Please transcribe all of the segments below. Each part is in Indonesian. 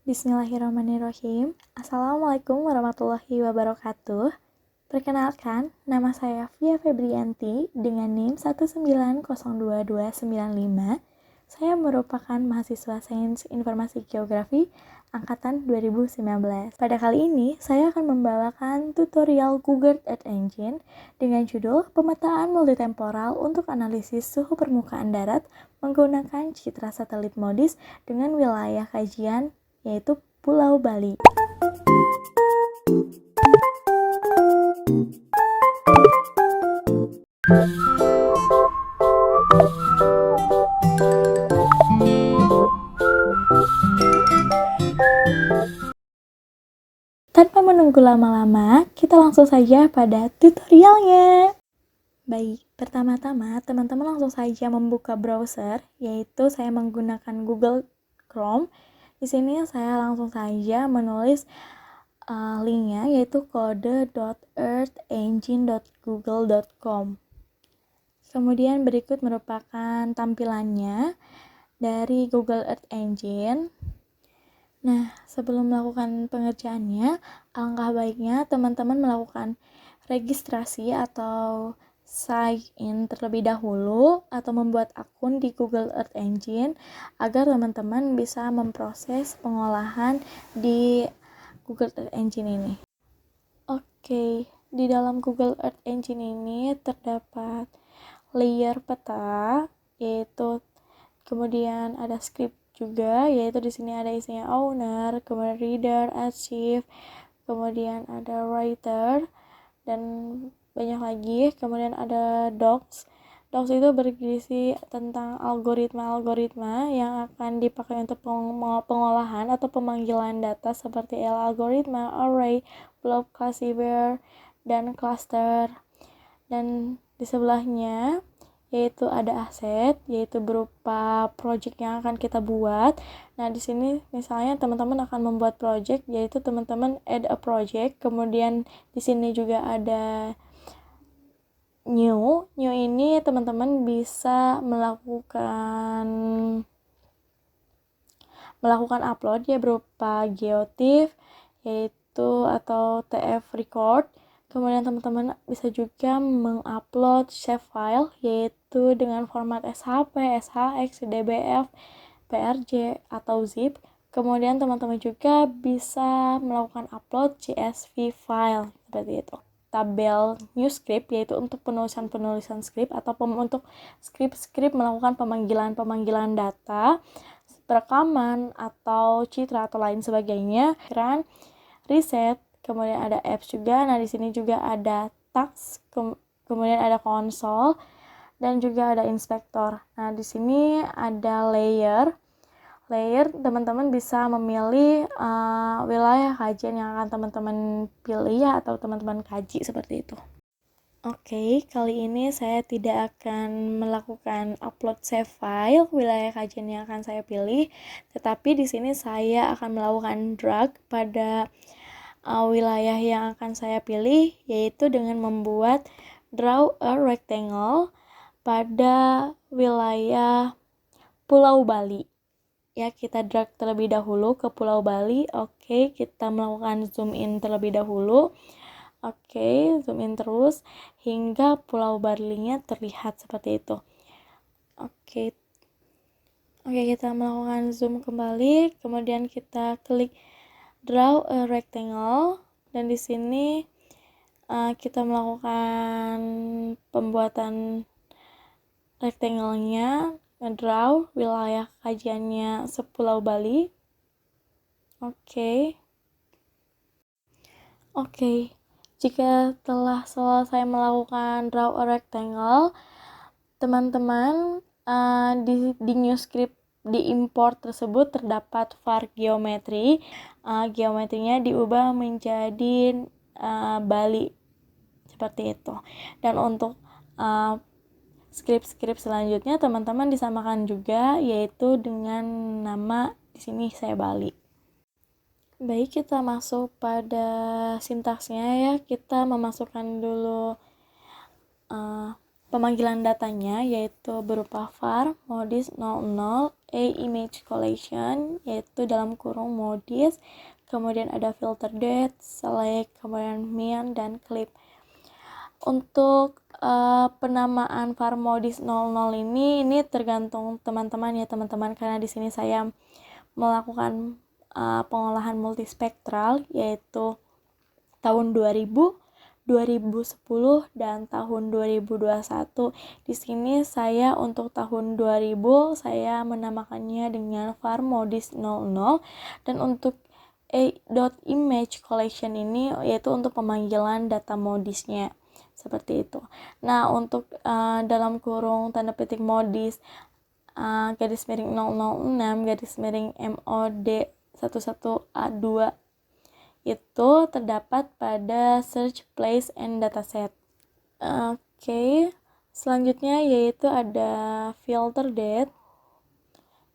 Bismillahirrahmanirrahim. Assalamualaikum warahmatullahi wabarakatuh. Perkenalkan, nama saya Via Febrianti dengan NIM 1902295. Saya merupakan mahasiswa Sains Informasi Geografi angkatan 2019. Pada kali ini, saya akan membawakan tutorial Google Earth Engine dengan judul Pemetaan Multitemporal untuk Analisis Suhu Permukaan Darat menggunakan citra satelit MODIS dengan wilayah kajian yaitu Pulau Bali. Tanpa menunggu lama-lama, kita langsung saja pada tutorialnya. Baik, pertama-tama teman-teman langsung saja membuka browser, yaitu saya menggunakan Google Chrome. Di sini saya langsung saja menulis linknya, yaitu kode.earthengine.google.com. Kemudian berikut merupakan tampilannya dari Google Earth Engine. Nah, sebelum melakukan pengerjaannya, alangkah baiknya teman-teman melakukan registrasi atau sign in terlebih dahulu atau membuat akun di Google Earth Engine agar teman-teman bisa memproses pengolahan di Google Earth Engine ini. Oke, di dalam Google Earth Engine ini terdapat layer peta, yaitu kemudian ada script juga, yaitu di sini ada isinya owner, kemudian reader, archive, kemudian ada writer, dan banyak lagi. Kemudian ada docs. Docs itu berisi tentang algoritma-algoritma yang akan dipakai untuk pengolahan atau pemanggilan data seperti L-algoritma, array, blob, classifier, dan cluster. Dan di sebelahnya yaitu ada aset, yaitu berupa project yang akan kita buat. Nah, di sini misalnya teman-teman akan membuat project, yaitu teman-teman add a project. Kemudian di sini juga ada new. New ini teman-teman bisa melakukan upload ya berupa geotiff, yaitu atau TF record. Kemudian teman-teman bisa juga mengupload save file, yaitu dengan format SHP, SHX, DBF, PRJ, atau zip. Kemudian teman-teman juga bisa melakukan upload CSV file, seperti itu. Tabel new script, yaitu untuk penulisan script atau untuk script melakukan pemanggilan data, rekaman atau citra atau lain sebagainya. Reset, kemudian ada apps juga. Nah, di sini juga ada task, kemudian ada konsol, dan juga ada inspektor. Nah, di sini ada layer. Teman-teman bisa memilih wilayah kajian yang akan teman-teman pilih ya, atau teman-teman kaji seperti itu. Oke, kali ini saya tidak akan melakukan upload save file wilayah kajian yang akan saya pilih, tetapi di sini saya akan melakukan drag pada wilayah yang akan saya pilih, yaitu dengan membuat draw a rectangle pada wilayah Pulau Bali. Ya, kita drag terlebih dahulu ke Pulau Bali. Oke, kita melakukan zoom in terlebih dahulu. Oke, zoom in terus hingga Pulau Bali-nya terlihat seperti itu. Oke, kita melakukan zoom kembali, kemudian kita klik draw a rectangle, dan di sini kita melakukan pembuatan rectangle-nya, ngedraw wilayah kajiannya sepulau Bali. Oke. Jika telah selesai melakukan draw a rectangle, teman-teman di new script di import tersebut terdapat var geometri. Geometrinya diubah menjadi Bali seperti itu. Dan untuk script selanjutnya teman-teman disamakan juga, yaitu dengan nama di sini saya Bali. Baik, kita masuk pada sintaksnya ya. Kita memasukkan dulu pemanggilan datanya yaitu berupa var modis 00 image collection yaitu dalam kurung modis, kemudian ada filter date, select, kemudian min dan clip. Untuk penamaan var modis 00 ini tergantung teman-teman ya teman-teman, karena di sini saya melakukan pengolahan multispektral yaitu tahun 2000, 2010 dan tahun 2021. Di sini saya untuk tahun 2000 saya menamakannya dengan var modis 00 dan untuk image collection ini yaitu untuk pemanggilan data modisnya seperti itu. Nah, untuk dalam kurung tanda petik modis garis miring 006 garis miring MOD 11A2 itu terdapat pada search place and dataset. Oke, selanjutnya yaitu ada filter date.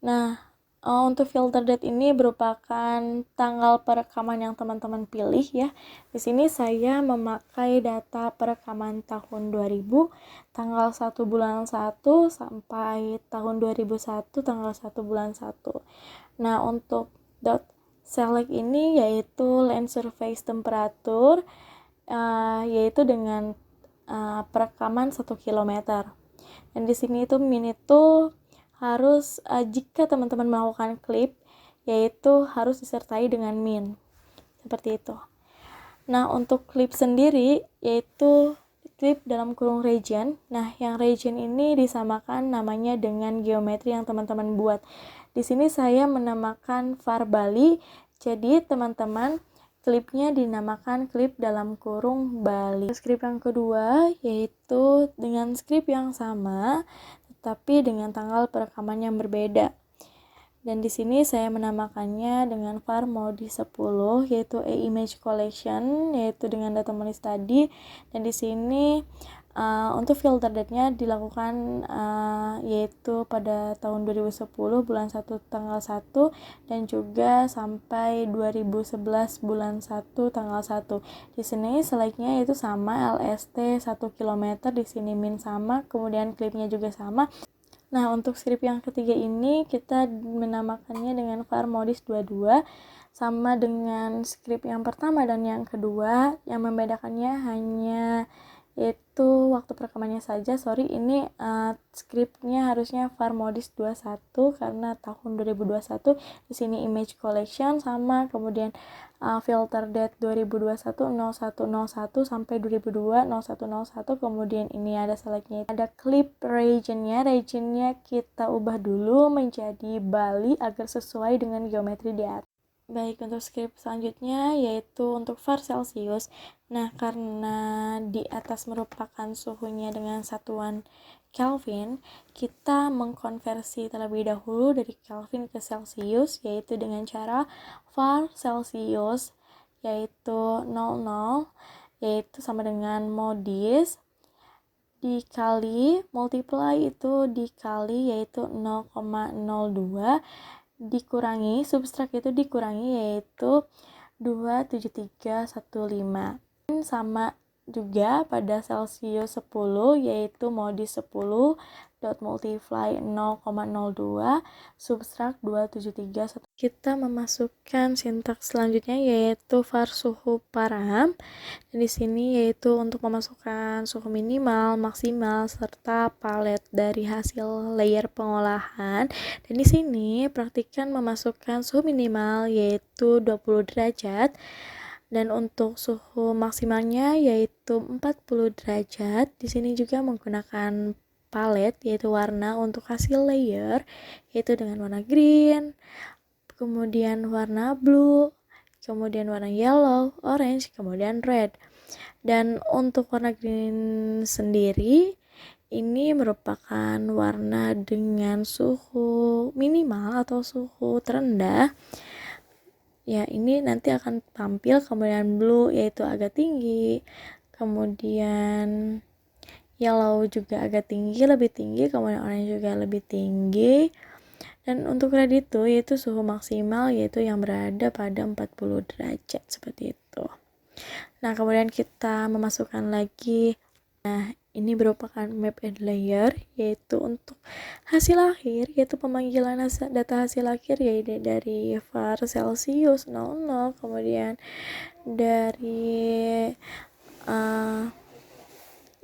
Nah, untuk filter date ini merupakan tanggal perekaman yang teman-teman pilih ya. Di sini saya memakai data perekaman tahun 2000, tanggal 1 bulan 1 sampai tahun 2001 tanggal 1 bulan 1. Nah, untuk dot select ini yaitu land surface temperature yaitu dengan perekaman 1 km. Dan di sini itu min itu harus jika teman-teman melakukan clip yaitu harus disertai dengan min. Seperti itu. Nah, untuk clip sendiri yaitu clip dalam kurung region. Nah, yang region ini disamakan namanya dengan geometri yang teman-teman buat. Di sini saya menamakan var Bali. Jadi, teman-teman klipnya dinamakan klip dalam kurung Bali. Skrip yang kedua yaitu dengan skrip yang sama tetapi dengan tanggal perekaman yang berbeda. Dan di sini saya menamakannya dengan var modis 10 yaitu image collection yaitu dengan data modis tadi. Dan di sini untuk filter date-nya dilakukan yaitu pada tahun 2010 bulan 1 tanggal 1 dan juga sampai 2011 bulan 1 tanggal 1. Di sini select-nya yaitu sama LST 1 km, di sini min sama, kemudian clip-nya juga sama. Nah, untuk script yang ketiga ini kita menamakannya dengan var modis 22 sama dengan script yang pertama dan yang kedua. Yang membedakannya hanya itu waktu perekamannya saja. Ini scriptnya harusnya var modis 21 karena tahun 2021. Di sini image collection sama, kemudian filter date 2021 0101 sampai 2002 0101, kemudian ini ada selectnya, ada clip regionnya kita ubah dulu menjadi Bali agar sesuai dengan geometri di atas. Baik, untuk script selanjutnya yaitu untuk var Celsius. Nah, karena di atas merupakan suhunya dengan satuan Kelvin, kita mengkonversi terlebih dahulu dari Kelvin ke Celsius yaitu dengan cara var Celsius yaitu 00 yaitu sama dengan modis dikali multiply itu dikali yaitu 0,02 dikurangi subtrak itu dikurangi yaitu 27315 sama juga pada Celsius 10 yaitu modis 10 dot multiply 0,02 subtrak 27315. Kita memasukkan sintaks selanjutnya yaitu var suhu param. Dan di sini yaitu untuk memasukkan suhu minimal, maksimal serta palet dari hasil layer pengolahan. Dan di sini praktikkan memasukkan suhu minimal yaitu 20 derajat. Dan untuk suhu maksimalnya yaitu 40 derajat. Di sini juga menggunakan palet yaitu warna untuk hasil layer yaitu dengan warna green, kemudian warna blue, kemudian warna yellow, orange, kemudian red. Dan untuk warna green sendiri ini merupakan warna dengan suhu minimal atau suhu terendah. Ya, ini nanti akan tampil. Kemudian blue yaitu agak tinggi, kemudian yellow juga agak tinggi, lebih tinggi, kemudian orange juga lebih tinggi. Dan untuk red itu yaitu suhu maksimal yaitu yang berada pada 40 derajat seperti itu. Nah, kemudian kita memasukkan lagi. Nah, ini merupakan map and layer, yaitu untuk hasil akhir, yaitu pemanggilan data hasil akhir, yaitu dari var Celsius 00, kemudian dari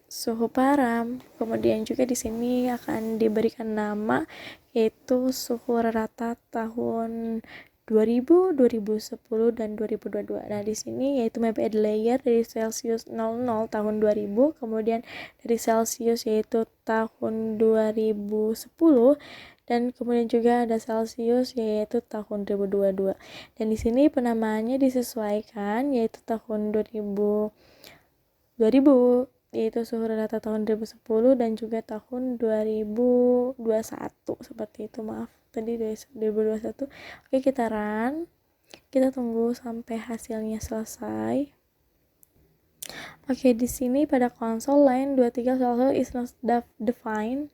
suhu param, kemudian juga di sini akan diberikan nama yaitu suhu rata tahun 2000, 2010 dan 2022. Nah, di sini yaitu map and layer dari Celsius 00 tahun 2000, kemudian dari Celsius yaitu tahun 2010 dan kemudian juga ada Celsius yaitu tahun 2022. Dan di sini penamaannya disesuaikan yaitu tahun 2000 yaitu suhu rata tahun 2010 dan juga tahun 2021 seperti itu, maaf tadi 2021. Oke, kita run, kita tunggu sampai hasilnya selesai. Oke, di sini pada konsol line 23 Celsius is not defined,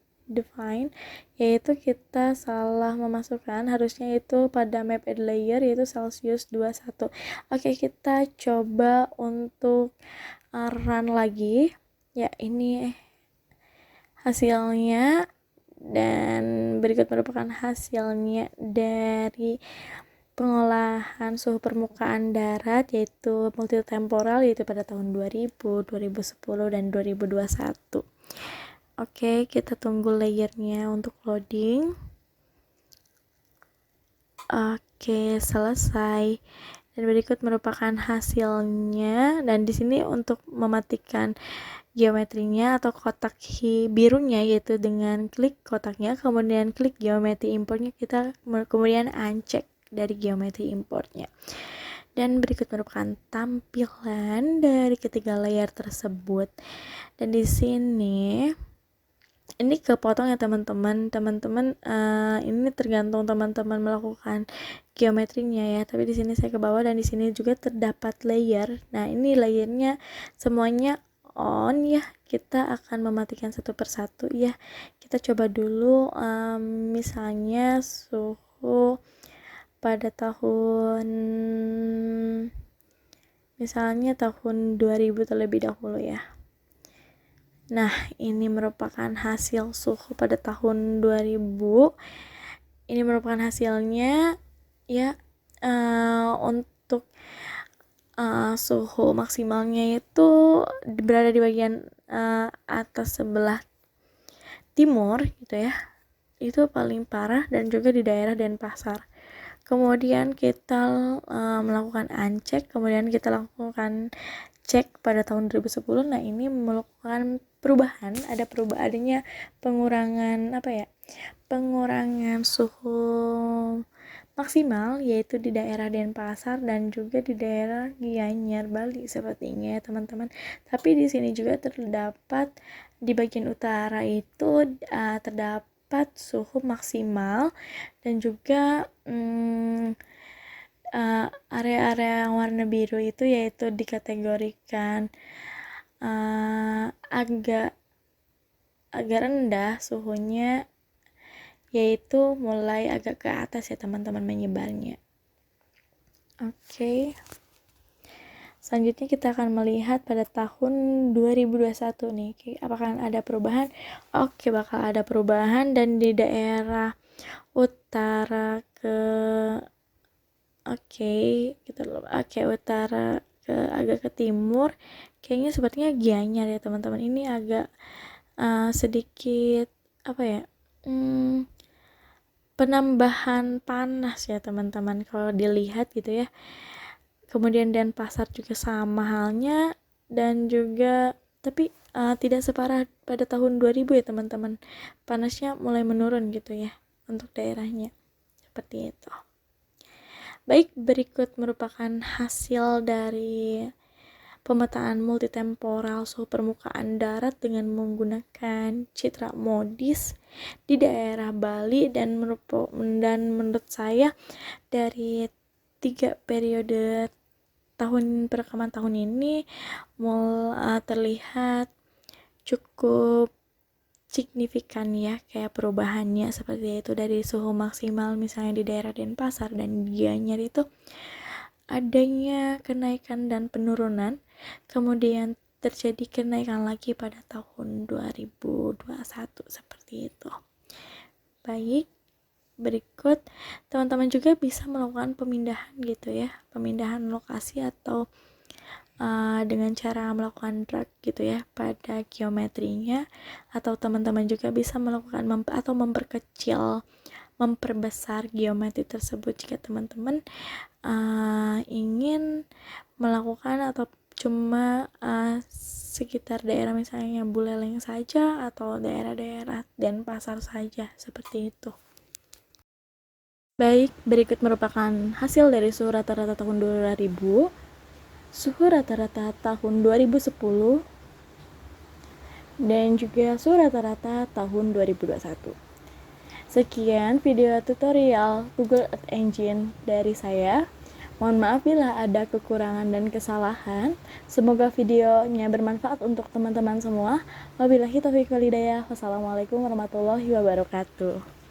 yaitu kita salah memasukkan, harusnya itu pada map and layer yaitu Celsius 21. Oke, kita coba untuk run lagi ya. Ini hasilnya, dan berikut merupakan hasilnya dari pengolahan suhu permukaan darat yaitu multitemporal, yaitu pada tahun 2000, 2010 dan 2021. Oke, kita tunggu layernya untuk loading. Oke, selesai. Dan berikut merupakan hasilnya, dan di sini untuk mematikan geometrinya atau kotak birunya yaitu dengan klik kotaknya, kemudian klik geometri importnya, kita kemudian uncheck dari geometri importnya. Dan berikut merupakan tampilan dari ketiga layer tersebut. Dan di sini ini kepotong ya teman-teman. Ini tergantung teman-teman melakukan geometrinya ya. Tapi di sini saya ke bawah, dan di sini juga terdapat layer. Nah, ini layernya semuanya on ya. Kita akan mematikan satu persatu ya. Kita coba dulu misalnya suhu pada tahun 2000 terlebih dahulu ya. Nah, ini merupakan hasil suhu pada tahun 2000. Ini merupakan hasilnya ya. Untuk suhu maksimalnya itu berada di bagian atas sebelah timur gitu ya. Itu paling parah, dan juga di daerah Denpasar. Kemudian kita melakukan uncheck, kemudian kita lakukan cek pada tahun 2010. Nah, ini melakukan perubahan, adanya pengurangan pengurangan suhu maksimal yaitu di daerah Denpasar dan juga di daerah Gianyar, Bali sepertinya ya teman-teman. Tapi di sini juga terdapat di bagian utara itu terdapat suhu maksimal, dan juga area-area yang warna biru itu yaitu dikategorikan agak rendah suhunya, yaitu mulai agak ke atas ya teman-teman menyebarnya. Oke. Selanjutnya kita akan melihat pada tahun 2021 nih. Apakah ada perubahan? Oke, bakal ada perubahan, dan di daerah utara utara agak ke timur, kayaknya sepertinya Gianyar ya teman-teman. Ini agak sedikit penambahan panas ya teman-teman kalau dilihat gitu ya. Kemudian Denpasar juga sama halnya, dan juga tapi tidak separah pada tahun 2000 ya teman-teman. Panasnya mulai menurun gitu ya untuk daerahnya. Seperti itu. Baik, berikut merupakan hasil dari pemetaan multitemporal suhu permukaan darat dengan menggunakan citra MODIS di daerah Bali, dan menurut saya dari 3 periode perekaman tahun ini terlihat cukup signifikan ya, kayak perubahannya seperti itu. Dari suhu maksimal misalnya di daerah Denpasar dan Gianyar itu adanya kenaikan dan penurunan, kemudian terjadi kenaikan lagi pada tahun 2021 seperti itu. Baik, berikut teman-teman juga bisa melakukan pemindahan gitu ya, pemindahan lokasi atau dengan cara melakukan drag gitu ya pada geometrinya, atau teman-teman juga bisa melakukan atau memperbesar geometri tersebut jika teman-teman ingin melakukan atau cuma sekitar daerah misalnya Buleleng saja atau daerah-daerah Denpasar saja seperti itu. Baik, berikut merupakan hasil dari suhu rata-rata tahun 2000, suhu rata-rata tahun 2010, dan juga suhu rata-rata tahun 2021. Sekian video tutorial Google Earth Engine dari saya. Mohon maaf bila ada kekurangan dan kesalahan. Semoga videonya bermanfaat untuk teman-teman semua. Wabillahi taufiq wal hidayah. Wassalamualaikum warahmatullahi wabarakatuh.